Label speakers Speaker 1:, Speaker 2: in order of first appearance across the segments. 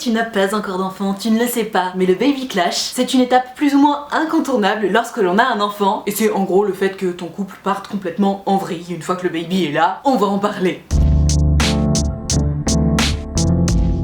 Speaker 1: tu n'as pas encore d'enfant, tu ne le sais pas, mais le baby clash, c'est une étape plus ou moins incontournable lorsque l'on a un enfant, et c'est en gros le fait que ton couple parte complètement en vrille. Une fois que le baby est là, on va en parler.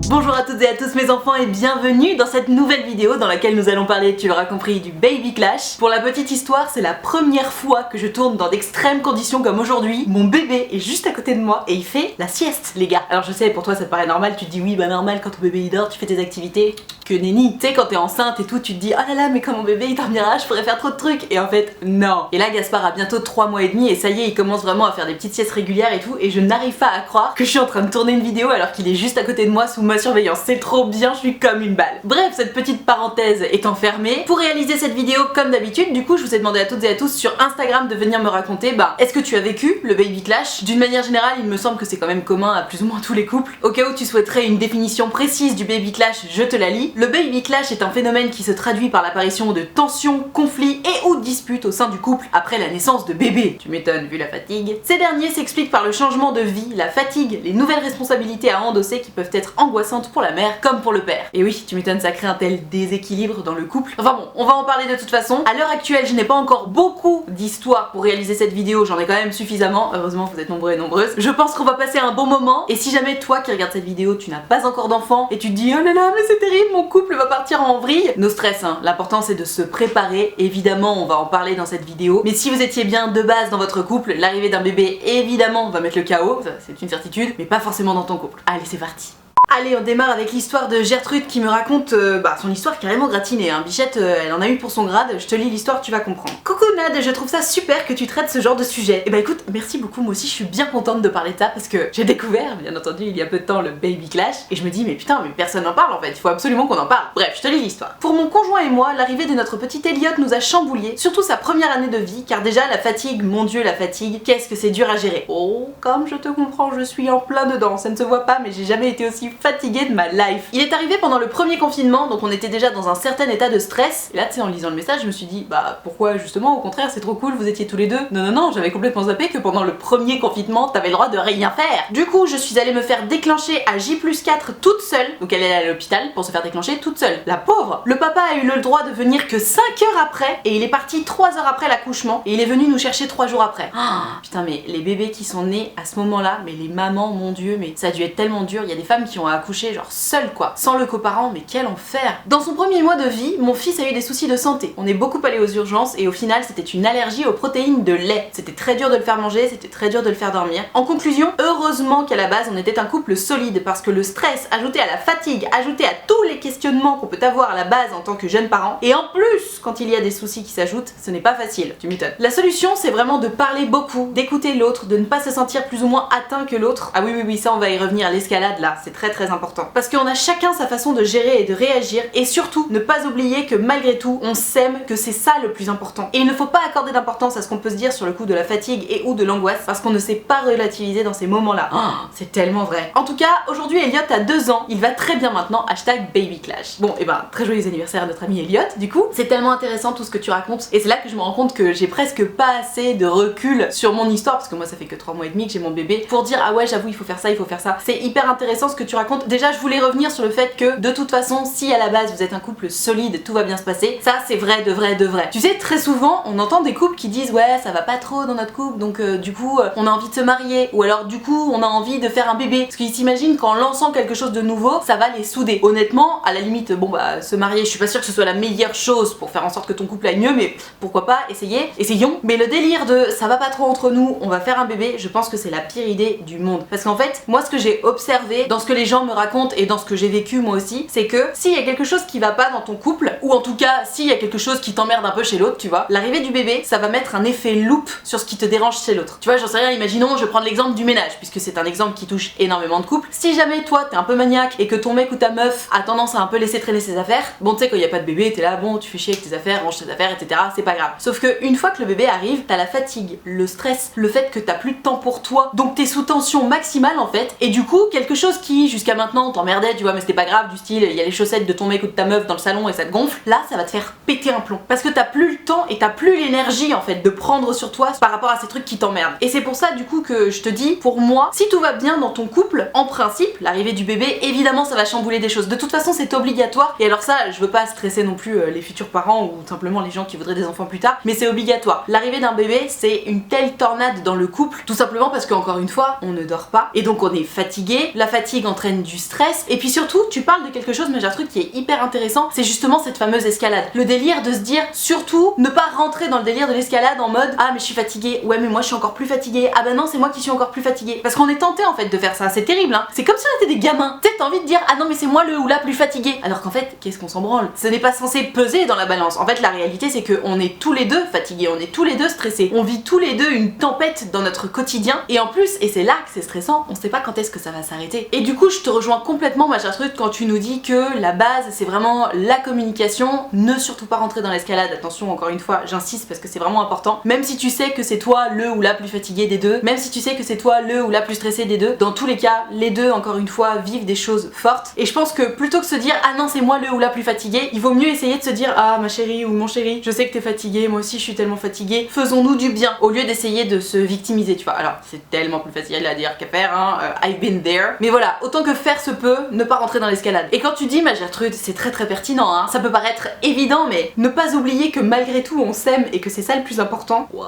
Speaker 1: Bonjour à toutes et à tous mes enfants et bienvenue dans cette nouvelle vidéo dans laquelle nous allons parler, tu l'auras compris, du baby clash. Pour la petite histoire, c'est la première fois que je tourne dans d'extrêmes conditions comme aujourd'hui. Mon bébé est juste à côté de moi et il fait la sieste, les gars. Alors je sais, pour toi ça te paraît normal, tu te dis oui bah normal, quand ton bébé il dort, tu fais tes activités. Que nenni. Tu sais, quand t'es enceinte et tout, tu te dis oh là là, mais quand mon bébé il dormira, je pourrais faire trop de trucs. Et en fait, non. Et là, Gaspard a bientôt 3 mois et demi et ça y est, il commence vraiment à faire des petites siestes régulières et tout. Et je n'arrive pas à croire que je suis en train de tourner une vidéo alors qu'il est juste à côté de moi sous ma surveillance. C'est trop bien, je suis comme une balle. Bref, cette petite parenthèse étant fermée, pour réaliser cette vidéo comme d'habitude, du coup, je vous ai demandé à toutes et à tous sur Instagram de venir me raconter, est-ce que tu as vécu le baby clash? D'une manière générale, il me semble que c'est quand même commun à plus ou moins tous les couples. Au cas où tu souhaiterais une définition précise du baby clash, je te la lis. Le baby clash est un phénomène qui se traduit par l'apparition de tensions, conflits et ou disputes au sein du couple après la naissance de bébés. Tu m'étonnes vu la fatigue. Ces derniers s'expliquent par le changement de vie, la fatigue, les nouvelles responsabilités à endosser qui peuvent être angoissantes pour la mère comme pour le père. Et oui, tu m'étonnes, ça crée un tel déséquilibre dans le couple. Enfin bon, on va en parler de toute façon. À l'heure actuelle, je n'ai pas encore beaucoup d'histoires pour réaliser cette vidéo, j'en ai quand même suffisamment. Heureusement, vous êtes nombreux et nombreuses. Je pense qu'on va passer un bon moment. Et si jamais toi qui regardes cette vidéo, tu n'as pas encore d'enfant et tu te dis oh là là, mais c'est terrible, mon couple va partir en vrille. No stress, hein. L'important c'est de se préparer. Évidemment, on va en parler dans cette vidéo. Mais si vous étiez bien de base dans votre couple, l'arrivée d'un bébé, évidemment, va mettre le chaos. C'est une certitude, mais pas forcément dans ton couple. Allez, c'est parti. Allez, on démarre avec l'histoire de Gertrude qui me raconte son histoire carrément gratinée. Hein. Bichette, elle en a eu pour son grade, je te lis l'histoire, tu vas comprendre. Coucou Nad, je trouve ça super que tu traites ce genre de sujet. Et bah écoute, merci beaucoup, moi aussi je suis bien contente de parler de ça parce que j'ai découvert, bien entendu, il y a peu de temps le baby clash et je me dis mais putain, mais personne n'en parle en fait, il faut absolument qu'on en parle. Bref, je te lis l'histoire. Pour mon conjoint et moi, l'arrivée de notre petit Elliot nous a chamboulés, surtout sa première année de vie, car déjà la fatigue, mon dieu la fatigue, qu'est-ce que c'est dur à gérer. Oh, comme je te comprends, je suis en plein dedans, ça ne se voit pas mais j'ai jamais été aussi fatiguée de ma life. Il est arrivé pendant le premier confinement, donc on était déjà dans un certain état de stress. Et là, tu sais, en lisant le message, je me suis dit, pourquoi justement, au contraire, c'est trop cool, vous étiez tous les deux. Non, j'avais complètement zappé que pendant le premier confinement, t'avais le droit de rien faire. Du coup, je suis allée me faire déclencher à J+4 toute seule. Donc elle est allée à l'hôpital pour se faire déclencher toute seule. La pauvre. Le papa a eu le droit de venir que 5 heures après, et il est parti 3 heures après l'accouchement, et il est venu nous chercher 3 jours après. Putain, mais les bébés qui sont nés à ce moment-là, mais les mamans, mon dieu, mais ça a dû être tellement dur. Il y a des femmes qui ont accouché genre seul quoi, sans le coparent, mais quel enfer. Dans son premier mois de vie, mon fils a eu des soucis de santé. On est beaucoup allé aux urgences et au final c'était une allergie aux protéines de lait. C'était très dur de le faire manger, c'était très dur de le faire dormir. En conclusion, heureusement qu'à la base on était un couple solide parce que le stress ajouté à la fatigue, ajouté à tous les questionnements qu'on peut avoir à la base en tant que jeune parent, et en plus quand il y a des soucis qui s'ajoutent, ce n'est pas facile, tu m'étonnes. La solution c'est vraiment de parler beaucoup, d'écouter l'autre, de ne pas se sentir plus ou moins atteint que l'autre. Ah oui, ça on va y revenir, l'escalade là, c'est très important. Parce qu'on a chacun sa façon de gérer et de réagir, et surtout ne pas oublier que malgré tout on s'aime, que c'est ça le plus important. Et il ne faut pas accorder d'importance à ce qu'on peut se dire sur le coup de la fatigue et ou de l'angoisse parce qu'on ne sait pas relativiser dans ces moments là. C'est tellement vrai. En tout cas, aujourd'hui Elliot a 2 ans, il va très bien maintenant, #baby clash. Bon et très joyeux anniversaire à notre ami Elliot. Du coup, c'est tellement intéressant tout ce que tu racontes et c'est là que je me rends compte que j'ai presque pas assez de recul sur mon histoire parce que moi ça fait que 3 mois et demi que j'ai mon bébé pour dire ah ouais j'avoue il faut faire ça, il faut faire ça. C'est hyper intéressant ce que tu racontes. Déjà je voulais revenir sur le fait que de toute façon si à la base vous êtes un couple solide tout va bien se passer, ça c'est vrai de vrai de vrai. Tu sais très souvent on entend des couples qui disent ouais ça va pas trop dans notre couple donc du coup on a envie de se marier ou alors du coup on a envie de faire un bébé parce qu'ils s'imaginent qu'en lançant quelque chose de nouveau ça va les souder. Honnêtement à la limite se marier je suis pas sûre que ce soit la meilleure chose pour faire en sorte que ton couple aille mieux mais pourquoi pas essayons. Mais le délire de ça va pas trop entre nous on va faire un bébé, je pense que c'est la pire idée du monde parce qu'en fait moi ce que j'ai observé dans ce que les gens me racontent et dans ce que j'ai vécu moi aussi, c'est que s'il y a quelque chose qui va pas dans ton couple, ou en tout cas s'il y a quelque chose qui t'emmerde un peu chez l'autre, tu vois, l'arrivée du bébé, ça va mettre un effet loupe sur ce qui te dérange chez l'autre. Tu vois, j'en sais rien, imaginons, je vais prendre l'exemple du ménage, puisque c'est un exemple qui touche énormément de couples. Si jamais toi t'es un peu maniaque et que ton mec ou ta meuf a tendance à un peu laisser traîner ses affaires, bon tu sais quand il y a pas de bébé, t'es là, bon tu fais chier avec tes affaires, range tes affaires, etc. C'est pas grave. Sauf que une fois que le bébé arrive, t'as la fatigue, le stress, le fait que t'as plus de temps pour toi, donc t'es sous tension maximale en fait, et du coup quelque chose qui jusqu'à maintenant t'emmerdait, tu vois, mais c'était pas grave, du style il y a les chaussettes de ton mec ou de ta meuf dans le salon et ça te gonfle, là ça va te faire péter un plomb. Parce que t'as plus le temps et t'as plus l'énergie en fait de prendre sur toi par rapport à ces trucs qui t'emmerdent. Et c'est pour ça du coup que je te dis, pour moi, si tout va bien dans ton couple, en principe, l'arrivée du bébé, évidemment ça va chambouler des choses. De toute façon c'est obligatoire, et alors ça je veux pas stresser non plus les futurs parents ou simplement les gens qui voudraient des enfants plus tard, mais c'est obligatoire. L'arrivée d'un bébé c'est une telle tornade dans le couple, tout simplement parce qu'encore une fois on ne dort pas et donc on est fatigué, la fatigue entraîne du stress, et puis surtout tu parles de quelque chose, mais j'ai un truc qui est hyper intéressant, c'est justement cette fameuse escalade. Le délire de se dire, surtout ne pas rentrer dans le délire de l'escalade en mode ah mais je suis fatiguée, ouais mais moi je suis encore plus fatiguée, ah bah non c'est moi qui suis encore plus fatiguée, parce qu'on est tenté en fait de faire ça, c'est terrible hein, c'est comme si on était des gamins, tu sais t'as envie de dire ah non mais c'est moi le ou la plus fatiguée, alors qu'en fait qu'est-ce qu'on s'en branle, ce n'est pas censé peser dans la balance. En fait la réalité c'est que on est tous les deux fatigués, on est tous les deux stressés, on vit tous les deux une tempête dans notre quotidien, et en plus, et c'est là que c'est stressant, on sait pas quand est-ce que ça va s'arrêter. Et du coup je te rejoins complètement ma chère truc quand tu nous dis que la base c'est vraiment la communication, ne surtout pas rentrer dans l'escalade, attention encore une fois j'insiste parce que c'est vraiment important, même si tu sais que c'est toi le ou la plus fatiguée des deux, même si tu sais que c'est toi le ou la plus stressée des deux, dans tous les cas les deux encore une fois vivent des choses fortes, et je pense que plutôt que se dire ah non c'est moi le ou la plus fatiguée, il vaut mieux essayer de se dire ah ma chérie ou mon chéri, je sais que t'es fatiguée, moi aussi je suis tellement fatiguée, faisons-nous du bien, au lieu d'essayer de se victimiser, tu vois. Alors c'est tellement plus facile à dire qu'à faire hein, I've been there, mais voilà, autant que faire se peut, ne pas rentrer dans l'escalade. Et quand tu dis ma Gertrude, c'est très pertinent hein, ça peut paraître évident, mais ne pas oublier que malgré tout on s'aime et que c'est ça le plus important. Wow,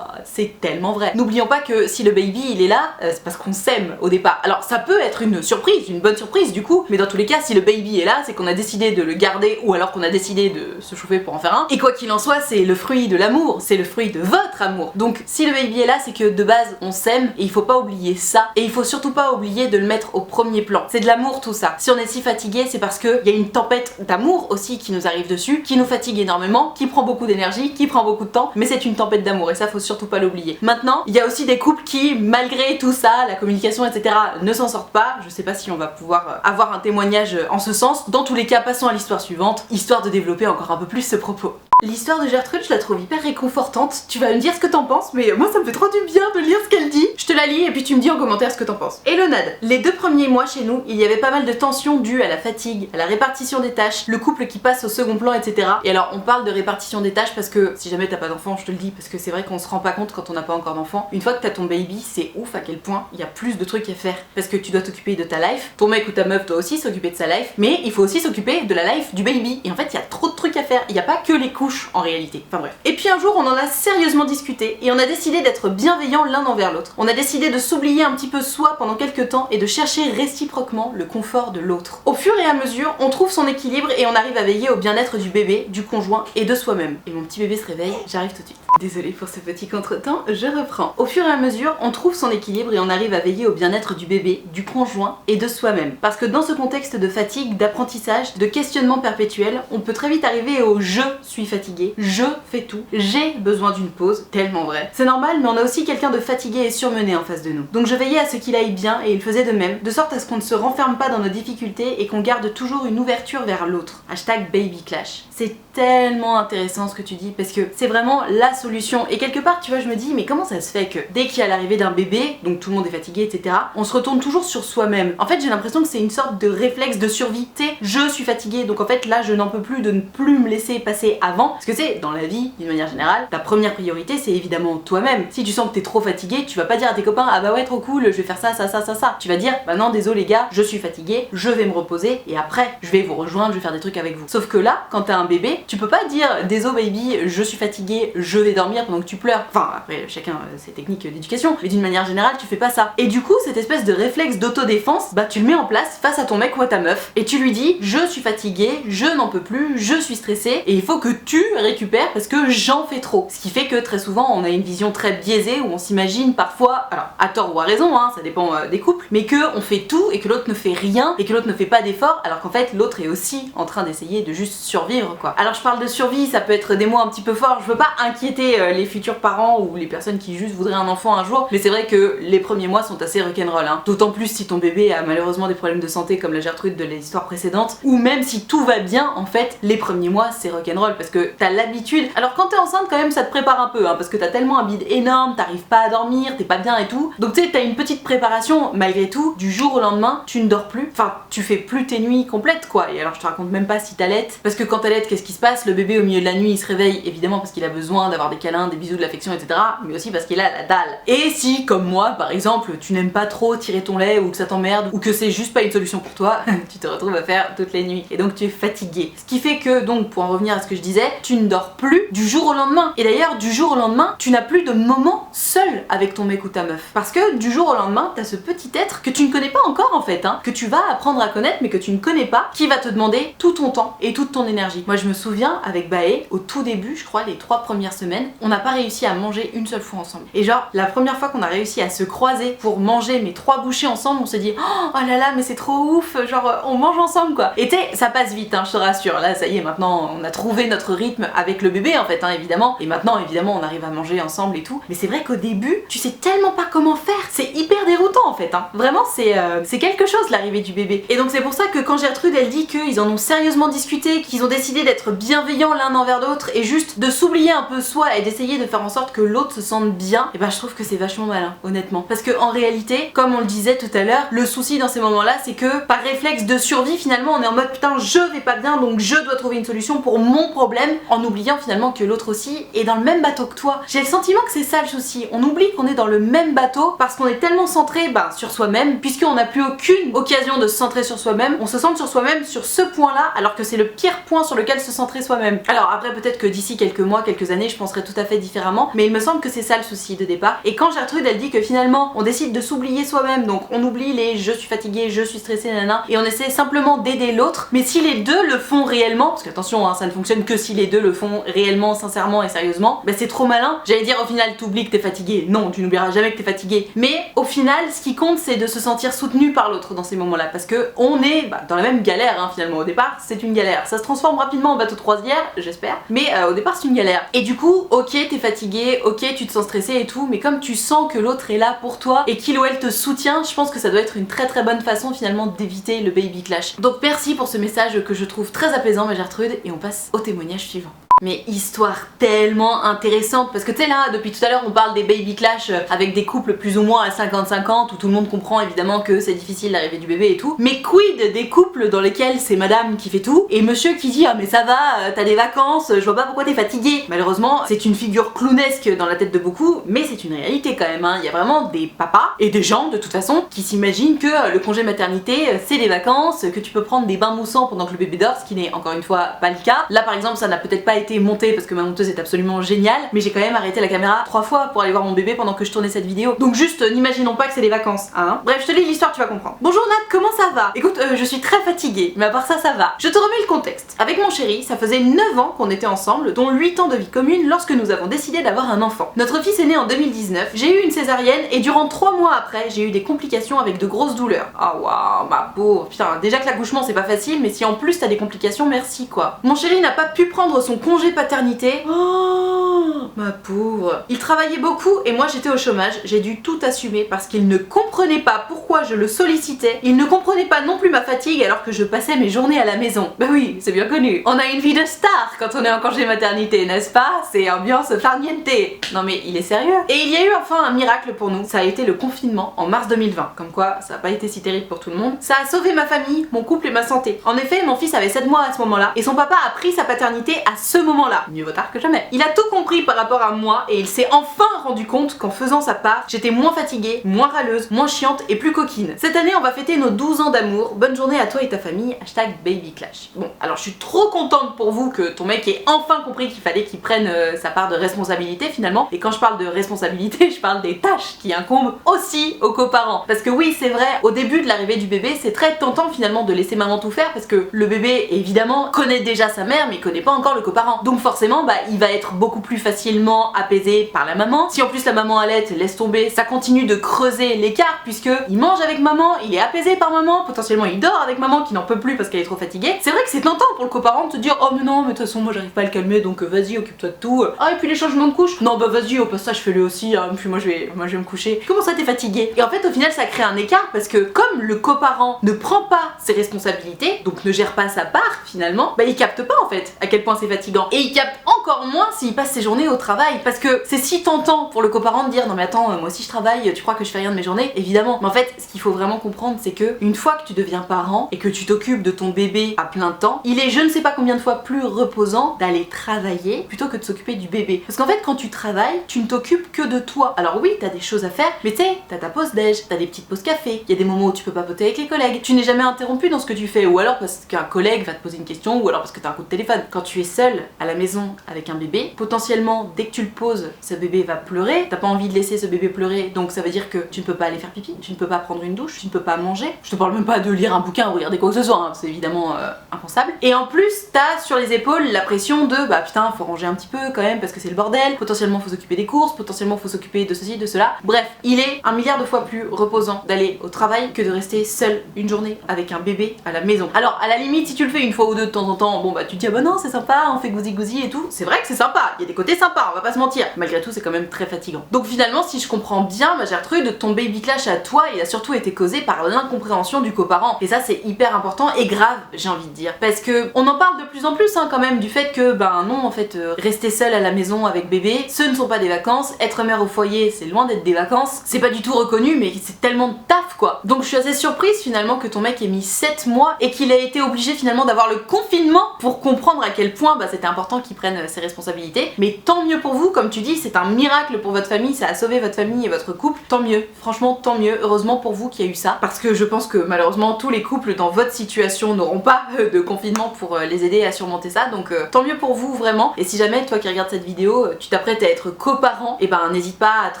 Speaker 1: c'est tellement vrai. N'oublions pas que si le baby il est là, c'est parce qu'on s'aime au départ. Alors ça peut être une surprise, une bonne surprise du coup, mais dans tous les cas si le baby est là, c'est qu'on a décidé de le garder ou alors qu'on a décidé de se chauffer pour en faire un. Et quoi qu'il en soit, c'est le fruit de l'amour, c'est le fruit de votre amour. Donc si le baby est là, c'est que de base on s'aime, et il faut pas oublier ça, et il faut surtout pas oublier de le mettre au premier plan. C'est de l'amour tout ça. Si on est si fatigué, c'est parce qu'il y a une tempête d'amour aussi qui nous arrive dessus, qui nous fatigue énormément, qui prend beaucoup d'énergie, qui prend beaucoup de temps, mais c'est une tempête d'amour et ça faut surtout pas l'oublier. Maintenant, il y a aussi des couples qui, malgré tout ça, la communication etc, ne s'en sortent pas. Je sais pas si on va pouvoir avoir un témoignage en ce sens. Dans tous les cas, passons à l'histoire suivante, histoire de développer encore un peu plus ce propos. L'histoire de Gertrude, je la trouve hyper réconfortante. Tu vas me dire ce que t'en penses, mais moi ça me fait trop du bien de lire ce qu'elle dit. Je te la lis et puis tu me dis en commentaire ce que t'en penses. Hello Nad, les 2 premiers mois chez nous, il y avait pas mal de tensions dues à la fatigue, à la répartition des tâches, le couple qui passe au second plan, etc. Et alors on parle de répartition des tâches parce que si jamais t'as pas d'enfant, je te le dis, parce que c'est vrai qu'on se rend pas compte quand on n'a pas encore d'enfant. Une fois que t'as ton baby, c'est ouf à quel point il y a plus de trucs à faire. Parce que tu dois t'occuper de ta life, ton mec ou ta meuf doit aussi s'occuper de sa life, mais il faut aussi s'occuper de la life du baby. Et en fait, il y a trop de trucs à faire. Il n'y a pas que les couches en réalité. Enfin bref. Et puis un jour, on en a sérieusement discuté et on a décidé d'être bienveillants l'un envers l'autre. On a décidé de s'oublier un petit peu soi pendant quelques temps et de chercher réciproquement le confort de l'autre. Au fur et à mesure, on trouve son équilibre et on arrive à veiller au bien-être du bébé, du conjoint et de soi-même. Et mon petit bébé se réveille, j'arrive tout de suite. Désolée pour ce petit contretemps, je reprends. Au fur et à mesure, on trouve son équilibre et on arrive à veiller au bien-être du bébé, du conjoint et de soi-même. Parce que dans ce contexte de fatigue, d'apprentissage, de questionnement perpétuel, on peut très vite arriver au je suis fatigué, je fais tout, j'ai besoin d'une pause, tellement vrai. C'est normal, mais on a aussi quelqu'un de fatigué et surmené en face de nous. Donc je veillais à ce qu'il aille bien et il faisait de même, de sorte à ce qu'on ne se renferme pas dans nos difficultés et qu'on garde toujours une ouverture vers l'autre. Hashtag baby clash. C'est tellement intéressant ce que tu dis parce que c'est vraiment la solution. Et quelque part, tu vois, je me dis, mais comment ça se fait que dès qu'il y a l'arrivée d'un bébé, donc tout le monde est fatigué, etc., on se retourne toujours sur soi-même. En fait, j'ai l'impression que c'est une sorte de réflexe de survie. Tu sais, je suis fatiguée, donc en fait, là, je n'en peux plus de ne plus me laisser passer avant. Parce que c'est dans la vie, d'une manière générale, ta première priorité, c'est évidemment toi-même. Si tu sens que t'es trop fatigué, tu vas pas dire à tes copains, ah bah ouais, trop cool, je vais faire ça, ça, ça, ça, ça. Tu vas dire, bah non, désolé les gars, je suis fatiguée, je vais me reposer et après, je vais vous rejoindre, je vais faire des trucs avec vous. Sauf que là, quand t'as un bébé, tu peux pas dire, désolé baby, je suis fatiguée, je vais dormir pendant que tu pleures. Enfin, après, chacun ses techniques d'éducation, mais d'une manière générale, tu fais pas ça. Et du coup, cette espèce de réflexe d'autodéfense, bah tu le mets en place face à ton mec ou à ta meuf, et tu lui dis, je suis fatiguée, je n'en peux plus, je suis stressée, et il faut que tu récupères parce que j'en fais trop. Ce qui fait que très souvent, on a une vision très biaisée où on s'imagine parfois, alors à tort ou à raison, hein, ça dépend des couples, mais que on fait tout et que l'autre ne fait rien et que l'autre ne fait pas d'effort, alors qu'en fait l'autre est aussi en train d'essayer de juste survivre quoi. Alors je parle de survie, ça peut être des mots un petit peu forts, je veux pas inquiéter les futurs parents ou les personnes qui juste voudraient un enfant un jour, mais c'est vrai que les premiers mois sont assez rock'n'roll, hein. D'autant plus si ton bébé a malheureusement des problèmes de santé comme la Gertrude de l'histoire précédente, ou même si tout va bien, en fait, les premiers premiers mois c'est rock'n'roll parce que t'as l'habitude. Alors quand t'es enceinte quand même ça te prépare un peu hein, parce que t'as tellement un bide énorme, t'arrives pas à dormir, t'es pas bien et tout. Donc tu sais t'as une petite préparation malgré tout. Du jour au lendemain tu ne dors plus, enfin tu fais plus tes nuits complètes quoi. Et alors je te raconte même pas si t'allaites, parce que quand t'allaites qu'est-ce qui se passe? Le bébé au milieu de la nuit il se réveille évidemment parce qu'il a besoin d'avoir des câlins, des bisous, de l'affection etc. Mais aussi parce qu'il a la dalle. Et si comme moi par exemple tu n'aimes pas trop tirer ton lait ou que ça t'emmerde ou que c'est juste pas une solution pour toi, tu te retrouves à faire toutes les nuits et donc tu es fatigué. Ce qui fait que donc pour en revenir à ce que je disais, tu ne dors plus du jour au lendemain. Et d'ailleurs du jour au lendemain tu n'as plus de moment seul avec ton mec ou ta meuf. Parce que du jour au lendemain t'as ce petit être que tu ne connais pas encore en fait, hein, que tu vas apprendre à connaître mais que tu ne connais pas, qui va te demander tout ton temps et toute ton énergie. Moi je me souviens avec Bae, au tout début, je crois les 3 premières semaines, on n'a pas réussi à manger une seule fois ensemble. Et genre la première fois qu'on a réussi à se croiser pour manger mes 3 bouchées ensemble, on s'est dit oh là là mais c'est trop ouf, genre on mange ensemble quoi. Et ça passe vite hein, je te rassure, là ça y est maintenant on a trouvé notre rythme avec le bébé en fait hein, évidemment. Et maintenant évidemment on arrive à manger ensemble et tout. Mais c'est vrai qu'au début tu sais tellement pas comment faire, c'est hyper déroutant en fait hein. Vraiment c'est quelque chose l'arrivée du bébé. Et donc c'est pour ça que quand Gertrude elle dit qu'ils en ont sérieusement discuté, qu'ils ont décidé d'être bienveillants l'un envers l'autre et juste de s'oublier un peu soi et d'essayer de faire en sorte que l'autre se sente bien, et ben je trouve que c'est vachement malin honnêtement. Parce que en réalité, comme on le disait tout à l'heure, le souci dans ces moments-là c'est que par réflexe de survie finalement on est en mode putain je vais pas bien donc je dois trouver une solution pour mon problème, en oubliant finalement que l'autre aussi est dans le même bateau que toi. J'ai le sentiment que c'est ça le souci, on oublie qu'on est dans le même bateau parce qu'on est tellement centré sur soi-même, puisqu'on n'a plus aucune occasion de se centrer sur soi-même, on se centre sur soi-même sur ce point-là alors que c'est le pire point sur lequel se centrer soi-même. Alors après peut-être que d'ici quelques mois, quelques années je penserai tout à fait différemment, mais il me semble que c'est ça le souci de départ. Et quand Gertrude elle dit que finalement on décide de s'oublier soi-même, donc on oublie les je suis fatiguée, je suis stressée nanana, et on essaie simplement d'aider l'autre, mais si les deux le font réellement, parce qu'attention hein, ça ne fonctionne que si les deux le font réellement, sincèrement et sérieusement, bah c'est trop malin. J'allais dire au final t'oublies que t'es fatigué, non tu n'oublieras jamais que t'es fatigué, mais au final ce qui compte c'est de se sentir soutenu par l'autre dans ces moments là, parce que on est dans la même galère hein, finalement. Au départ c'est une galère, ça se transforme rapidement en bateau de croisière j'espère, mais au départ c'est une galère. Et du coup ok t'es fatigué, ok tu te sens stressé et tout, mais comme tu sens que l'autre est là pour toi et qu'il ou elle te soutient, je pense que ça doit être une très très bonne façon finalement d'éviter le baby clash. Donc merci pour ce message que je trouve très apaisant ma Gertrude, et on passe au témoignage suivant. Mais histoire tellement intéressante, parce que tu sais là, depuis tout à l'heure on parle des baby clash avec des couples plus ou moins à 50-50 où tout le monde comprend évidemment que c'est difficile l'arrivée du bébé et tout, mais quid des couples dans lesquels c'est madame qui fait tout et monsieur qui dit ah mais ça va, t'as des vacances, je vois pas pourquoi t'es fatigué. Malheureusement c'est une figure clownesque dans la tête de beaucoup, mais c'est une réalité quand même hein. Il y a vraiment des papas et des gens de toute façon qui s'imaginent que le congé maternité c'est des vacances, que tu peux prendre des bains moussants pendant que le bébé dort, ce qui n'est encore une fois pas le cas. Là par exemple ça n'a peut-être pas été montée parce que ma monteuse est absolument géniale, mais j'ai quand même arrêté la caméra 3 fois pour aller voir mon bébé pendant que je tournais cette vidéo. Donc juste n'imaginons pas que c'est des vacances hein. Bref je te lis l'histoire, tu vas comprendre. Bonjour Nat, comment ça va? Écoute je suis très fatiguée, mais à part ça va. Je te remets le contexte. Avec mon chéri ça faisait 9 ans qu'on était ensemble, dont 8 ans de vie commune lorsque nous avons décidé d'avoir un enfant. Notre fils est né en 2019, j'ai eu une césarienne et durant 3 mois après j'ai eu des complications avec de grosses douleurs. Ah waouh ma pauvre, putain déjà que l'accouchement c'est pas facile, mais si en plus t'as des complications merci quoi. Mon chéri n'a pas pu prendre son congé paternité. Oh ma pauvre. Il travaillait beaucoup et moi j'étais au chômage, j'ai dû tout assumer parce qu'il ne comprenait pas pourquoi je le sollicitais, il ne comprenait pas non plus ma fatigue alors que je passais mes journées à la maison. Bah oui, c'est bien connu. On a une vie de star quand on est en congé maternité, n'est-ce pas? C'est ambiance farniente. Non mais il est sérieux. Et il y a eu enfin un miracle pour nous, ça a été le confinement en mars 2020. Comme quoi ça a pas été si terrible pour tout le monde. Ça a sauvé ma famille, mon couple et ma santé. En effet mon fils avait 7 mois à ce moment-là et son papa a pris sa paternité à ce moment-là. Mieux vaut tard que jamais. Il a tout compris par rapport à moi et il s'est enfin rendu compte qu'en faisant sa part, j'étais moins fatiguée, moins râleuse, moins chiante et plus coquine. Cette année on va fêter nos 12 ans d'amour. Bonne journée à toi et ta famille. #babyclash. Bon alors je suis trop contente pour vous que ton mec ait enfin compris qu'il fallait qu'il prenne sa part de responsabilité finalement. Et quand je parle de responsabilité, je parle des tâches qui incombent aussi aux coparents. Parce que oui c'est vrai, au début de l'arrivée du bébé c'est très tentant finalement de laisser maman tout faire parce que le bébé évidemment connaît déjà sa mère mais il connaît pas encore le coparent. coparent, donc forcément bah il va être beaucoup plus facilement apaisé par la maman. Si en plus la maman allaite, laisse tomber, ça continue de creuser l'écart puisque il mange avec maman, il est apaisé par maman, potentiellement il dort avec maman qui n'en peut plus parce qu'elle est trop fatiguée. C'est vrai que c'est tentant pour le coparent de te dire oh mais non mais de toute façon moi j'arrive pas à le calmer donc vas-y occupe-toi de tout. Ah et puis les changements de couche, non bah vas-y au passage fais-le aussi hein, puis moi je vais me coucher. Comment ça t'es fatiguée? Et en fait au final ça crée un écart parce que comme le coparent ne prend pas ses responsabilités, donc ne gère pas sa part finalement, bah il capte pas en fait à quel point c'est fatigant. Et il capte encore moins s'il passe ses journées au travail parce que c'est si tentant pour le coparent de dire non mais attends moi aussi je travaille, tu crois que je fais rien de mes journées? Évidemment. Mais en fait ce qu'il faut vraiment comprendre c'est que une fois que tu deviens parent et que tu t'occupes de ton bébé à plein temps, il est je ne sais pas combien de fois plus reposant d'aller travailler plutôt que de s'occuper du bébé. Parce qu'en fait quand tu travailles, tu ne t'occupes que de toi. Alors oui t'as des choses à faire, mais tu sais, t'as ta pause déj, t'as des petites pauses café, il y a des moments où tu peux papoter avec les collègues, tu n'es jamais interrompu dans ce que tu fais, ou alors parce qu'un collègue va te poser une question, ou alors parce que t'as un coup de téléphone. Quand tu es seule à la maison avec un bébé, potentiellement dès que tu le poses, ce bébé va pleurer, t'as pas envie de laisser ce bébé pleurer, donc ça veut dire que tu ne peux pas aller faire pipi, tu ne peux pas prendre une douche, tu ne peux pas manger, je te parle même pas de lire un bouquin ou regarder quoi que ce soit, hein. C'est évidemment impensable. Et en plus t'as sur les épaules la pression de bah putain faut ranger un petit peu quand même parce que c'est le bordel, potentiellement faut s'occuper des courses, potentiellement faut s'occuper de ceci, de cela. Bref, il est un milliard de fois plus reposant d'aller au travail que de rester seul une journée avec un bébé à la maison. Alors à la limite si tu le fais une fois ou deux de temps en temps, bon bah tu te dis ah bah non c'est sympa, on fait gousi et tout. C'est vrai que c'est sympa, il y a des côtés sympas, on va pas se mentir. Malgré tout c'est quand même très fatigant. Donc finalement si je comprends bien ma Gertrude, ton baby clash à toi il a surtout été causé par l'incompréhension du coparent. Et ça c'est hyper important et grave j'ai envie de dire. Parce que on en parle de plus en plus hein, quand même du fait que ben non en fait rester seul à la maison avec bébé ce ne sont pas des vacances, être mère au foyer c'est loin d'être des vacances, c'est pas du tout reconnu mais c'est tellement de taf quoi. Donc je suis assez surprise finalement que ton mec ait mis 7 mois et qu'il ait été obligé finalement d'avoir le confinement pour comprendre à quel point bah, c'était important qu'il prenne ses responsabilités. Mais tant mieux pour vous, comme tu dis, c'est un miracle pour votre famille, ça a sauvé votre famille et votre couple, tant mieux, franchement tant mieux, heureusement pour vous qu'il y a eu ça, parce que je pense que malheureusement tous les couples dans votre situation n'auront pas de confinement pour les aider à surmonter ça, donc tant mieux pour vous vraiment. Et si jamais toi qui regardes cette vidéo, tu t'apprêtes à être coparent, et ben n'hésite pas à te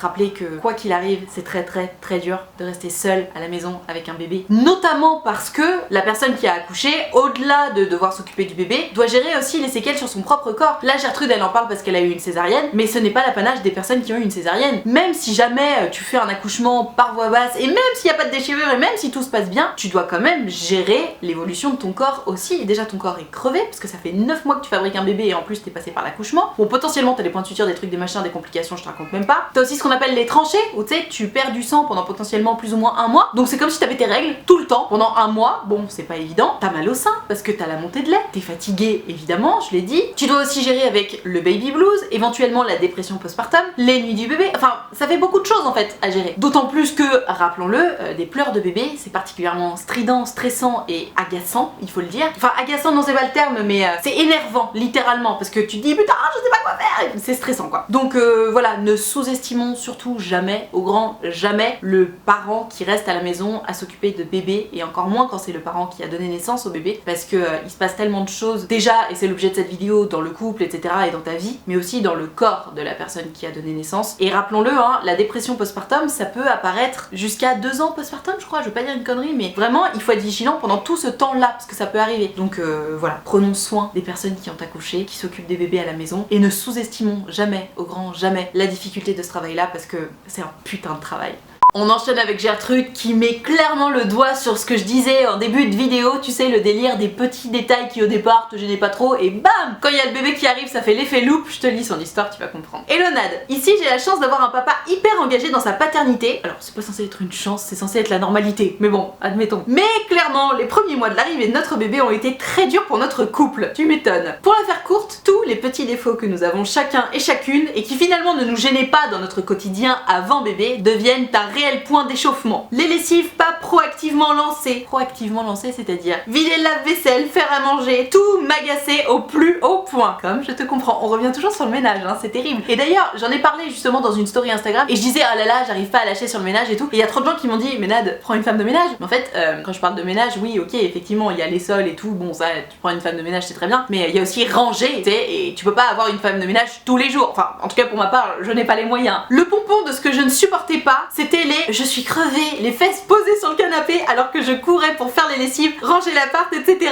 Speaker 1: rappeler que quoi qu'il arrive, c'est très dur de rester seul à la maison avec un bébé, notamment parce que la personne qui a accouché, au-delà de devoir s'occuper du bébé, doit gérer aussi les séquelles sur son propre corps. Là Gertrude elle en parle parce qu'elle a eu une césarienne, mais ce n'est pas l'apanage des personnes qui ont eu une césarienne. Même si jamais tu fais un accouchement par voie basse, et même s'il n'y a pas de déchirure, et même si tout se passe bien, tu dois quand même gérer l'évolution de ton corps aussi. Et déjà ton corps est crevé, parce que ça fait 9 mois que tu fabriques un bébé et en plus t'es passé par l'accouchement. Bon potentiellement t'as des points de suture, des trucs, des machins, des complications, je te raconte même pas. T'as aussi ce qu'on appelle les tranchées, où tu sais, tu perds du sang pendant potentiellement plus ou moins un mois. Donc c'est comme si t'avais tes règles tout le temps pendant un mois. Bon c'est pas évident, t'as mal au sein parce que t'as la montée de lait, t'es fatigué évidemment, je l'ai dit. Tu dois aussi gérer avec le baby blues, éventuellement la dépression postpartum, les nuits du bébé, enfin ça fait beaucoup de choses en fait à gérer. D'autant plus que, rappelons-le, des pleurs de bébé c'est particulièrement strident, stressant et agaçant, il faut le dire. Enfin agaçant non c'est pas le terme mais c'est énervant littéralement parce que tu te dis putain je sais pas quoi faire, c'est stressant quoi. Donc voilà, ne sous-estimons surtout jamais, au grand jamais, le parent qui reste à la maison à s'occuper de bébé, et encore moins quand c'est le parent qui a donné naissance au bébé, parce que il se passe tellement de choses déjà, et c'est l'objet de cette vidéo, dans le couple etc et dans ta vie, mais aussi dans le corps de la personne qui a donné naissance. Et rappelons-le hein, la dépression postpartum ça peut apparaître jusqu'à 2 ans postpartum je crois, je veux pas dire une connerie mais vraiment il faut être vigilant pendant tout ce temps là parce que ça peut arriver. Donc voilà, prenons soin des personnes qui ont accouché, qui s'occupent des bébés à la maison, et ne sous-estimons jamais, au grand jamais, la difficulté de ce travail là parce que c'est un putain de travail. On enchaîne avec Gertrude qui met clairement le doigt sur ce que je disais en début de vidéo, tu sais le délire des petits détails qui au départ te gênaient pas trop et bam, quand il y a le bébé qui arrive ça fait l'effet loupe. Je te lis son histoire, tu vas comprendre. Hello Nad, ici j'ai la chance d'avoir un papa hyper engagé dans sa paternité. Alors c'est pas censé être une chance, c'est censé être la normalité, mais bon, admettons. Mais clairement, les premiers mois de l'arrivée de notre bébé ont été très durs pour notre couple, tu m'étonnes. Pour la faire courte, tous les petits défauts que nous avons chacun et chacune et qui finalement ne nous gênaient pas dans notre quotidien avant bébé deviennent un réel point d'échauffement. Les lessives pas proactivement lancées. Proactivement lancées, c'est-à-dire vider le lave-vaisselle, faire à manger, tout m'agacer au plus haut point. Comme je te comprends, on revient toujours sur le ménage, hein, c'est terrible. Et d'ailleurs, j'en ai parlé justement dans une story Instagram et je disais ah là là, j'arrive pas à lâcher sur le ménage et tout. Et il y a trop de gens qui m'ont dit mais Nad, prends une femme de ménage. Mais en fait, quand je parle de ménage, oui, ok, effectivement, il y a les sols et tout. Bon, ça, tu prends une femme de ménage, c'est très bien. Mais il y a aussi ranger, tu sais, et tu peux pas avoir une femme de ménage tous les jours. Enfin, en tout cas pour ma part, je n'ai pas les moyens. Le pompon de ce que je ne supportais pas, c'était les je suis crevée, les fesses posées sur le canapé alors que je courais pour faire les lessives, ranger l'appart, etc.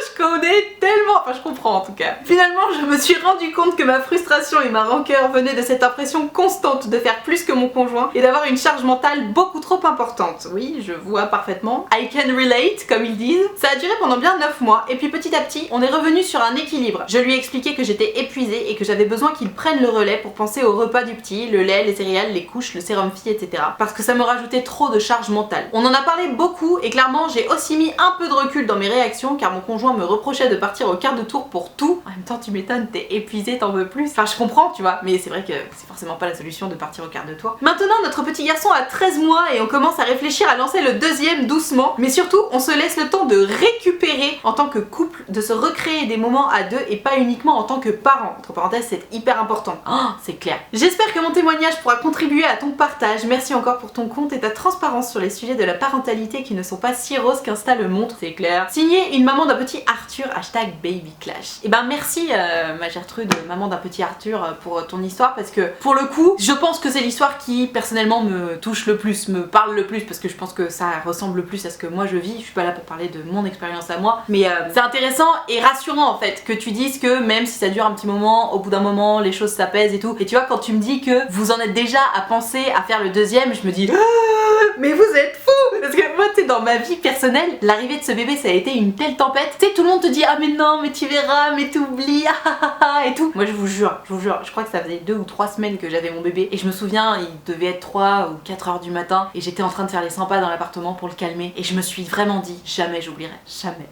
Speaker 1: Je connais tellement, enfin je comprends en tout cas. Finalement je me suis rendu compte que ma frustration et ma rancœur venaient de cette impression constante de faire plus que mon conjoint et d'avoir une charge mentale beaucoup trop importante. Oui, je vois parfaitement. I can relate, comme ils disent. Ça a duré pendant bien 9 mois et puis petit à petit on est revenu sur un équilibre. Je lui ai expliqué que j'étais épuisée et que j'avais besoin qu'il prenne le relais pour penser au repas du petit, le lait, les céréales, les couches, le sérum fille, etc. Parce que ça me rajoutait trop de charge mentale. On en a parlé beaucoup et clairement j'ai aussi mis un peu de recul dans mes réactions car mon conjoint me reprochait de partir au quart de tour pour tout. En même temps tu m'étonnes, t'es épuisée, t'en veux plus. Enfin je comprends tu vois, mais c'est vrai que c'est forcément pas la solution de partir au quart de tour. Maintenant notre petit garçon a 13 mois et on commence à réfléchir à lancer le deuxième doucement, mais surtout on se laisse le temps de récupérer en tant que couple, de se recréer des moments à deux et pas uniquement en tant que parent. Entre parenthèses c'est hyper important. Oh, c'est clair. J'espère que mon témoignage pourra contribuer à ton partage. Merci encore pour ton compte et ta transparence sur les sujets de la parentalité qui ne sont pas si roses qu'Insta le montre, c'est clair. Signé une maman d'un petit Arthur, #babyclash. Et ben merci ma Gertrude, maman d'un petit Arthur, pour ton histoire parce que pour le coup, je pense que c'est l'histoire qui personnellement me touche le plus, me parle le plus parce que je pense que ça ressemble le plus à ce que moi je vis. Je suis pas là pour parler de mon expérience à moi, mais c'est intéressant et rassurant en fait que tu dises que même si ça dure un petit moment, au bout d'un moment les choses s'apaisent et tout. Et tu vois, quand tu me dis que vous en êtes déjà à penser à faire le deuxième, je me dis mais vous êtes fous! Parce que moi tu sais, dans ma vie personnelle, l'arrivée de ce bébé ça a été une telle tempête. Tu sais, tout le monde te dit ah mais non mais tu verras, mais t'oublies et tout. Moi je vous jure, je crois que ça faisait 2 ou 3 semaines que j'avais mon bébé et je me souviens il devait être 3 ou 4 heures du matin et j'étais en train de faire les 100 pas dans l'appartement pour le calmer et je me suis vraiment dit jamais j'oublierai, jamais.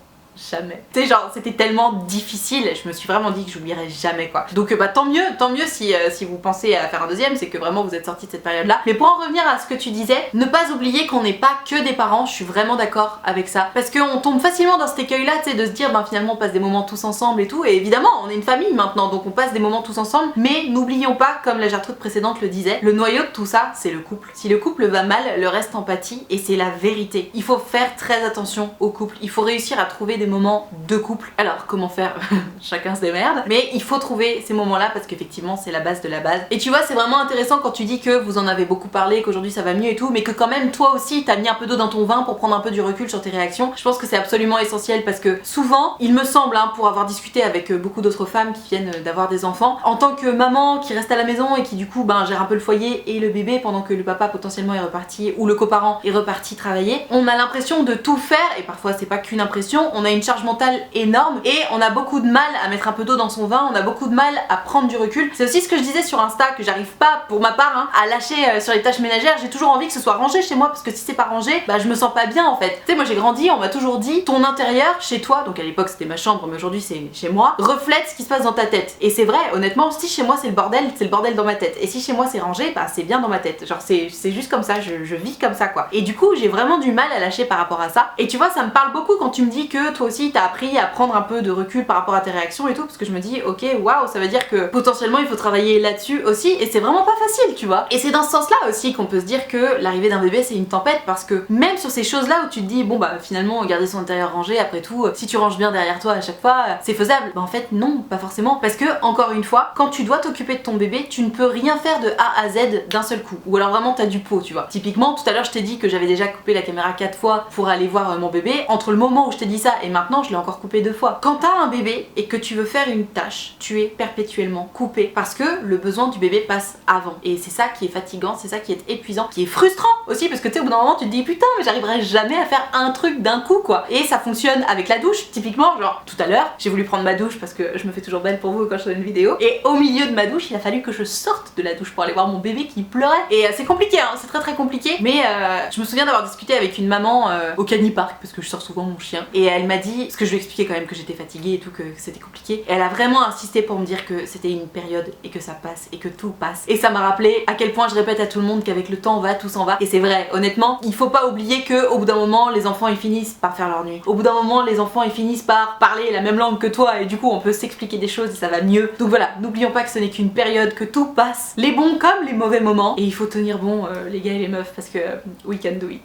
Speaker 1: Tu sais genre c'était tellement difficile, je me suis vraiment dit que j'oublierais jamais quoi. Donc bah tant mieux si vous pensez à faire un deuxième, c'est que vraiment vous êtes sortis de cette période là. Mais pour en revenir à ce que tu disais, ne pas oublier qu'on n'est pas que des parents, je suis vraiment d'accord avec ça. Parce qu'on tombe facilement dans cet écueil là, tu sais, de se dire ben finalement on passe des moments tous ensemble et tout, et évidemment on est une famille maintenant donc on passe des moments tous ensemble, mais n'oublions pas, comme la Gertrude précédente le disait, le noyau de tout ça c'est le couple. Si le couple va mal, le reste en pâtit et c'est la vérité. Il faut faire très attention au couple, il faut réussir à trouver des moments de couple. Alors comment faire? Chacun se démerde, mais il faut trouver ces moments là parce qu'effectivement c'est la base de la base. Et tu vois c'est vraiment intéressant quand tu dis que vous en avez beaucoup parlé, qu'aujourd'hui ça va mieux et tout, mais que quand même toi aussi t'as mis un peu d'eau dans ton vin pour prendre un peu du recul sur tes réactions. Je pense que c'est absolument essentiel parce que souvent il me semble, hein, pour avoir discuté avec beaucoup d'autres femmes qui viennent d'avoir des enfants, en tant que maman qui reste à la maison et qui du coup ben gère un peu le foyer et le bébé pendant que le papa potentiellement est reparti ou le coparent est reparti travailler, on a l'impression de tout faire et parfois c'est pas qu'une impression, on a une charge mentale énorme et on a beaucoup de mal à mettre un peu d'eau dans son vin, on a beaucoup de mal à prendre du recul. C'est aussi ce que je disais sur Insta, que j'arrive pas pour ma part hein, à lâcher sur les tâches ménagères. J'ai toujours envie que ce soit rangé chez moi parce que si c'est pas rangé, bah je me sens pas bien en fait. Tu sais moi j'ai grandi, on m'a toujours dit ton intérieur chez toi, donc à l'époque c'était ma chambre mais aujourd'hui c'est chez moi, reflète ce qui se passe dans ta tête. Et c'est vrai, honnêtement, si chez moi c'est le bordel dans ma tête. Et si chez moi c'est rangé, bah c'est bien dans ma tête. Genre c'est juste comme ça, je vis comme ça quoi. Et du coup j'ai vraiment du mal à lâcher par rapport à ça. Et tu vois ça me parle beaucoup quand tu me dis que toi aussi t'as appris à prendre un peu de recul par rapport à tes réactions et tout, parce que je me dis ok waouh, ça veut dire que potentiellement il faut travailler là-dessus aussi et c'est vraiment pas facile tu vois. Et c'est dans ce sens là aussi qu'on peut se dire que l'arrivée d'un bébé c'est une tempête, parce que même sur ces choses là où tu te dis bon bah finalement garder son intérieur rangé, après tout si tu ranges bien derrière toi à chaque fois c'est faisable, bah en fait non, pas forcément, parce que encore une fois quand tu dois t'occuper de ton bébé tu ne peux rien faire de A à Z d'un seul coup, ou alors vraiment t'as du pot tu vois. Typiquement tout à l'heure je t'ai dit que j'avais déjà coupé la caméra 4 fois pour aller voir mon bébé, entre le moment où je t'ai dit ça et maintenant je l'ai encore coupé 2 fois. Quand t'as un bébé et que tu veux faire une tâche, tu es perpétuellement coupé parce que le besoin du bébé passe avant. Et c'est ça qui est fatigant, c'est ça qui est épuisant, qui est frustrant aussi, parce que tu sais au bout d'un moment tu te dis putain mais j'arriverai jamais à faire un truc d'un coup quoi. Et ça fonctionne avec la douche, typiquement genre tout à l'heure j'ai voulu prendre ma douche parce que je me fais toujours belle pour vous quand je fais une vidéo, et au milieu de ma douche il a fallu que je sorte de la douche pour aller voir mon bébé qui pleurait. Et c'est compliqué hein, c'est très compliqué, mais je me souviens d'avoir discuté avec une maman au Canipark parce que je sors souvent mon chien, et elle m'a dit, parce que je lui expliquais quand même que j'étais fatiguée et tout, que c'était compliqué, et elle a vraiment insisté pour me dire que c'était une période et que ça passe et que tout passe. Et ça m'a rappelé à quel point je répète à tout le monde qu'avec le temps on va, tout s'en va. Et c'est vrai, honnêtement, il faut pas oublier que au bout d'un moment les enfants ils finissent par faire leur nuit. Au bout d'un moment les enfants ils finissent par parler la même langue que toi et du coup on peut s'expliquer des choses et ça va mieux. Donc voilà, n'oublions pas que ce n'est qu'une période, que tout passe, les bons comme les mauvais moments, et il faut tenir bon les gars et les meufs parce que we can do it.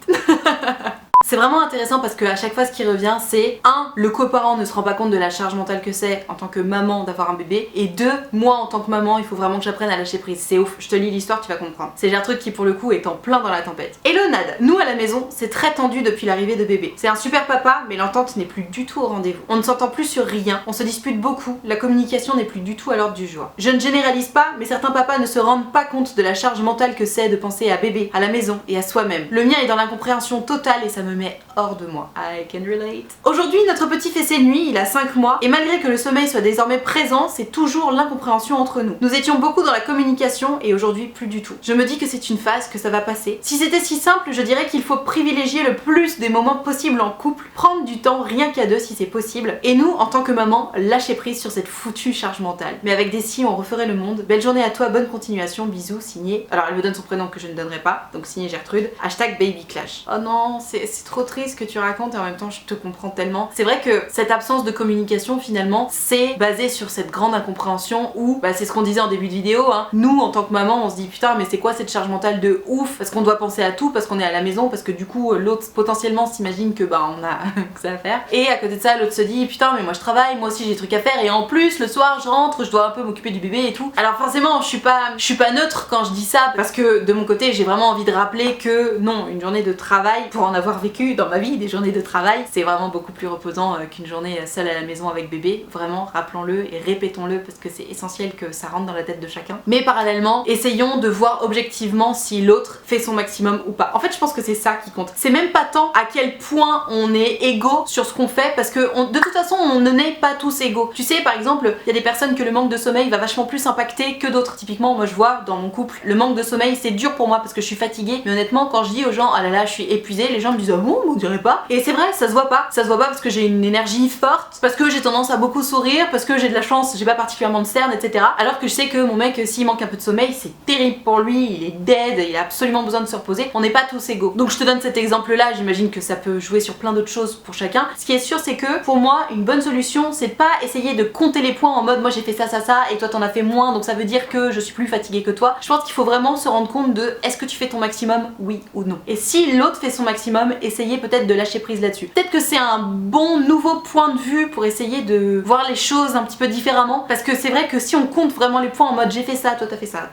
Speaker 1: C'est vraiment intéressant parce qu'à chaque fois ce qui revient c'est 1. Le coparent ne se rend pas compte de la charge mentale que c'est en tant que maman d'avoir un bébé, et 2. Moi en tant que maman il faut vraiment que j'apprenne à lâcher prise. C'est ouf, je te lis l'histoire, tu vas comprendre. C'est Gertrude qui pour le coup est en plein dans la tempête. Hello Nad, nous à la maison c'est très tendu depuis l'arrivée de bébé. C'est un super papa mais l'entente n'est plus du tout au rendez-vous. On ne s'entend plus sur rien, on se dispute beaucoup, la communication n'est plus du tout à l'ordre du jour. Je ne généralise pas mais certains papas ne se rendent pas compte de la charge mentale que c'est de penser à bébé, à la maison et à soi-même. Le mien est dans l'incompréhension totale et ça me met hors de moi. I can relate. Aujourd'hui notre petit fait ses nuits, il a 5 mois et malgré que le sommeil soit désormais présent, c'est toujours l'incompréhension entre nous. Nous étions beaucoup dans la communication et aujourd'hui plus du tout. Je me dis que c'est une phase, que ça va passer. Si c'était si simple, je dirais qu'il faut privilégier le plus des moments possibles en couple, prendre du temps rien qu'à deux si c'est possible, et nous en tant que maman, lâcher prise sur cette foutue charge mentale. Mais avec des si on referait le monde. Belle journée à toi, bonne continuation, bisous, signé. Alors elle me donne son prénom que je ne donnerai pas, donc signé Gertrude. #babyclash. Oh non, c'est trop triste ce que tu racontes et en même temps je te comprends tellement. C'est vrai que cette absence de communication finalement c'est basé sur cette grande incompréhension où c'est ce qu'on disait en début de vidéo, hein. Nous en tant que maman on se dit putain mais c'est quoi cette charge mentale de ouf, parce qu'on doit penser à tout, parce qu'on est à la maison, parce que du coup l'autre potentiellement s'imagine que on a que ça à faire, et à côté de ça l'autre se dit putain mais moi je travaille, moi aussi j'ai des trucs à faire, et en plus le soir je rentre, je dois un peu m'occuper du bébé et tout. Alors forcément je suis pas neutre quand je dis ça, parce que de mon côté j'ai vraiment envie de rappeler que non, une journée de travail, pour en avoir vécu dans ma vie des journées de travail, c'est vraiment beaucoup plus reposant qu'une journée seule à la maison avec bébé. Vraiment rappelons-le et répétons-le parce que c'est essentiel que ça rentre dans la tête de chacun. Mais parallèlement essayons de voir objectivement si l'autre fait son maximum ou pas. En fait je pense que c'est ça qui compte. C'est même pas tant à quel point on est égaux sur ce qu'on fait, parce que de toute façon on ne n'est pas tous égaux. Tu sais par exemple il y a des personnes que le manque de sommeil va vachement plus impacter que d'autres. Typiquement moi je vois dans mon couple le manque de sommeil c'est dur pour moi parce que je suis fatiguée, mais honnêtement quand je dis aux gens ah là là je suis épuisée, les gens me disent ah bon on dirait pas, et c'est vrai ça se voit pas parce que j'ai une énergie forte, parce que j'ai tendance à beaucoup sourire, parce que j'ai de la chance, j'ai pas particulièrement de cernes etc. Alors que je sais que mon mec s'il manque un peu de sommeil c'est terrible pour lui, il est dead, il a absolument besoin de se reposer. On n'est pas tous égaux. Donc je te donne cet exemple là, j'imagine que ça peut jouer sur plein d'autres choses pour chacun. Ce qui est sûr c'est que pour moi une bonne solution c'est de pas essayer de compter les points en mode moi j'ai fait ça et toi t'en as fait moins donc ça veut dire que je suis plus fatiguée que toi. Je pense qu'il faut vraiment se rendre compte de est-ce que tu fais ton maximum, oui ou non. Et si l'autre fait son maximum, essayez peut-être de lâcher prise là-dessus. Peut-être que c'est un bon nouveau point de vue pour essayer de voir les choses un petit peu différemment, parce que c'est vrai que si on compte vraiment les points en mode j'ai fait ça, toi t'as fait ça,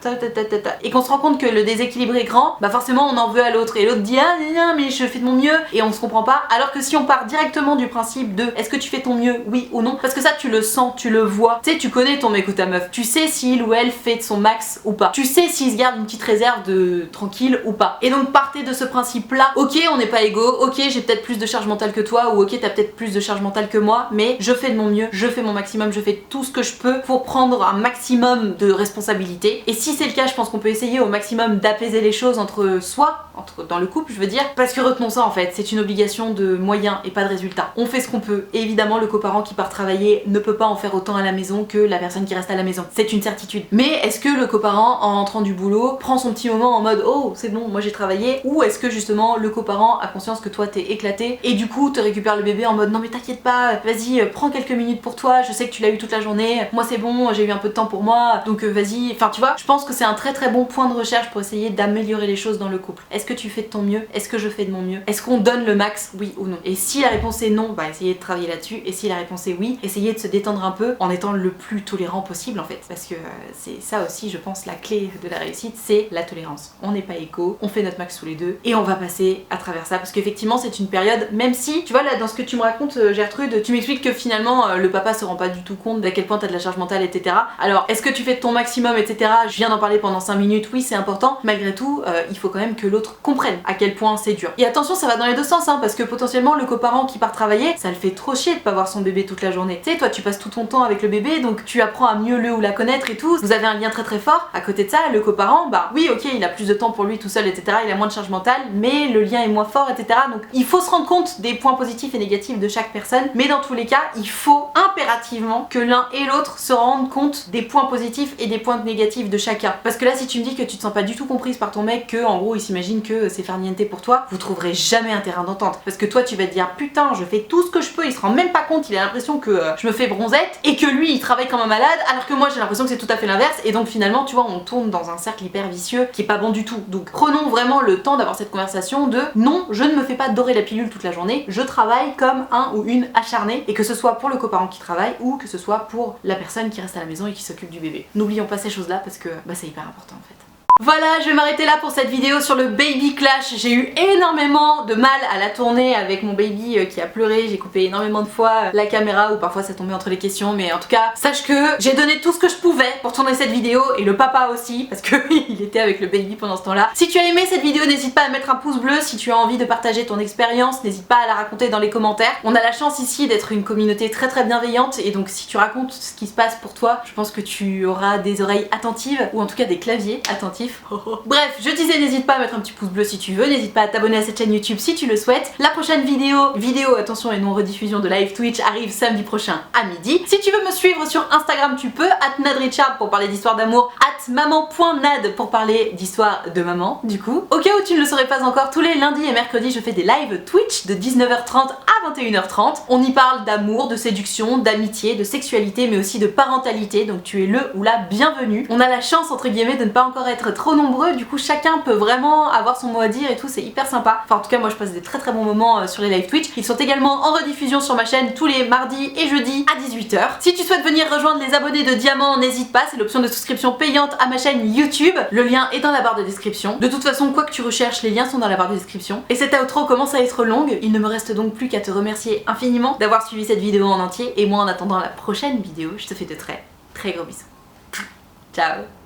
Speaker 1: et qu'on se rend compte que le déséquilibre est grand, forcément on en veut à l'autre et l'autre dit ah non mais je fais de mon mieux et on se comprend pas. Alors que si on part directement du principe de est-ce que tu fais ton mieux, oui ou non, parce que ça tu le sens, tu le vois, tu sais tu connais ton mec ou ta meuf, tu sais s'il ou elle fait de son max ou pas, tu sais s'il se garde une petite réserve de tranquille ou pas. Et donc partez de ce principe là, ok on n'est pas égaux, ok j'ai peut-être plus de charge mentale que toi, ou ok t'as peut-être plus de charge mentale que moi, mais je fais de mon mieux, je fais mon maximum, je fais tout ce que je peux pour prendre un maximum de responsabilité. Et si c'est le cas je pense qu'on peut essayer au maximum d'apaiser les choses entre soi, dans le couple je veux dire, parce que retenons ça en fait, c'est une obligation de moyens et pas de résultats. On fait ce qu'on peut, et évidemment le coparent qui part travailler ne peut pas en faire autant à la maison que la personne qui reste à la maison, c'est une certitude. Mais est-ce que le coparent en rentrant du boulot prend son petit moment en mode oh c'est bon moi j'ai travaillé, ou est-ce que justement le coparent a conscience que toi t'es éclaté et du coup te récupère le bébé en mode non mais t'inquiète pas, vas-y prends quelques minutes pour toi, je sais que tu l'as eu toute la journée, moi c'est bon, j'ai eu un peu de temps pour moi, donc vas-y, enfin tu vois, je pense que c'est un très très bon point de recherche pour essayer d'améliorer les choses dans le couple. Est-ce que tu fais de ton mieux? Est-ce que je fais de mon mieux? Est-ce qu'on donne le max, oui ou non? Et si la réponse est non, essayez de travailler là-dessus, et si la réponse est oui, essayez de se détendre un peu en étant le plus tolérant possible en fait, parce que c'est ça aussi je pense la clé de la réussite, c'est la tolérance. On n'est pas égaux, on fait notre max tous les deux et on va passer à travers ça, parce qu'effectivement c'est une période, même si tu vois là dans ce que tu me racontes Gertrude, tu m'expliques que finalement le papa se rend pas du tout compte d'à quel point t'as de la charge mentale etc. Alors est-ce que tu fais de ton maximum etc. Je viens d'en parler pendant 5 minutes, oui c'est important, malgré tout il faut quand même que l'autre comprenne à quel point c'est dur. Et attention ça va dans les deux sens parce que potentiellement le coparent qui part travailler, ça le fait trop chier de pas voir son bébé toute la journée. Tu sais toi tu passes tout ton temps avec le bébé, donc tu apprends à mieux le ou la connaître et tout, vous avez un lien très très fort. À côté de ça le coparent, oui ok il a plus de temps pour lui tout seul etc. Il a moins de charge mentale, mais le lien est moins fort etc. Donc il faut se rendre compte des points positifs et négatifs de chaque personne, mais dans tous les cas il faut impérativement que l'un et l'autre se rendent compte des points positifs et des points négatifs de chacun. Parce que là si tu me dis que tu te sens pas du tout comprise par ton mec, que en gros il s'imagine que c'est farniente pour toi, vous trouverez jamais un terrain d'entente, parce que toi tu vas te dire putain je fais tout ce que je peux, il se rend même pas compte, il a l'impression que je me fais bronzette, et que lui il travaille comme un malade alors que moi j'ai l'impression que c'est tout à fait l'inverse, et donc finalement tu vois on tourne dans un cercle hyper vicieux qui est pas bon du tout. Donc prenons vraiment le temps d'avoir cette conversation de non je ne me fais fais pas dorer la pilule toute la journée, je travaille comme un ou une acharnée, et que ce soit pour le coparent qui travaille ou que ce soit pour la personne qui reste à la maison et qui s'occupe du bébé. N'oublions pas ces choses là parce que c'est hyper important en fait. Voilà, je vais m'arrêter là pour cette vidéo sur le baby clash. J'ai eu énormément de mal à la tourner avec mon baby qui a pleuré. J'ai coupé énormément de fois la caméra ou parfois ça tombait entre les questions. Mais en tout cas, sache que j'ai donné tout ce que je pouvais pour tourner cette vidéo et le papa aussi parce que il était avec le baby pendant ce temps-là. Si tu as aimé cette vidéo, n'hésite pas à mettre un pouce bleu. Si tu as envie de partager ton expérience, n'hésite pas à la raconter dans les commentaires. On a la chance ici d'être une communauté très bienveillante et donc si tu racontes ce qui se passe pour toi, je pense que tu auras des oreilles attentives ou en tout cas des claviers attentifs. Bref, je disais n'hésite pas à mettre un petit pouce bleu si tu veux, n'hésite pas à t'abonner à cette chaîne YouTube si tu le souhaites. La prochaine vidéo attention et non rediffusion de live Twitch arrive samedi prochain à midi. Si tu veux me suivre sur Instagram tu peux, @nadrichard pour parler d'histoire d'amour, @maman.nad pour parler d'histoire de maman du coup. Au cas où tu ne le saurais pas encore, tous les lundis et mercredis je fais des lives Twitch de 19h30 à 21h30. On y parle d'amour, de séduction, d'amitié, de sexualité mais aussi de parentalité, donc tu es le ou la bienvenue. On a la chance entre guillemets de ne pas encore être trop nombreux, du coup chacun peut vraiment avoir son mot à dire et tout, c'est hyper sympa. Enfin en tout cas moi je passe des très bons moments sur les live Twitch. Ils sont également en rediffusion sur ma chaîne tous les mardis et jeudis à 18h. Si tu souhaites venir rejoindre les abonnés de Diamant, n'hésite pas, c'est l'option de souscription payante à ma chaîne YouTube. Le lien est dans la barre de description. De toute façon quoi que tu recherches, les liens sont dans la barre de description. Et cette outro commence à être longue, il ne me reste donc plus qu'à te remercier infiniment d'avoir suivi cette vidéo en entier et moi en attendant la prochaine vidéo, je te fais de très gros bisous. Ciao.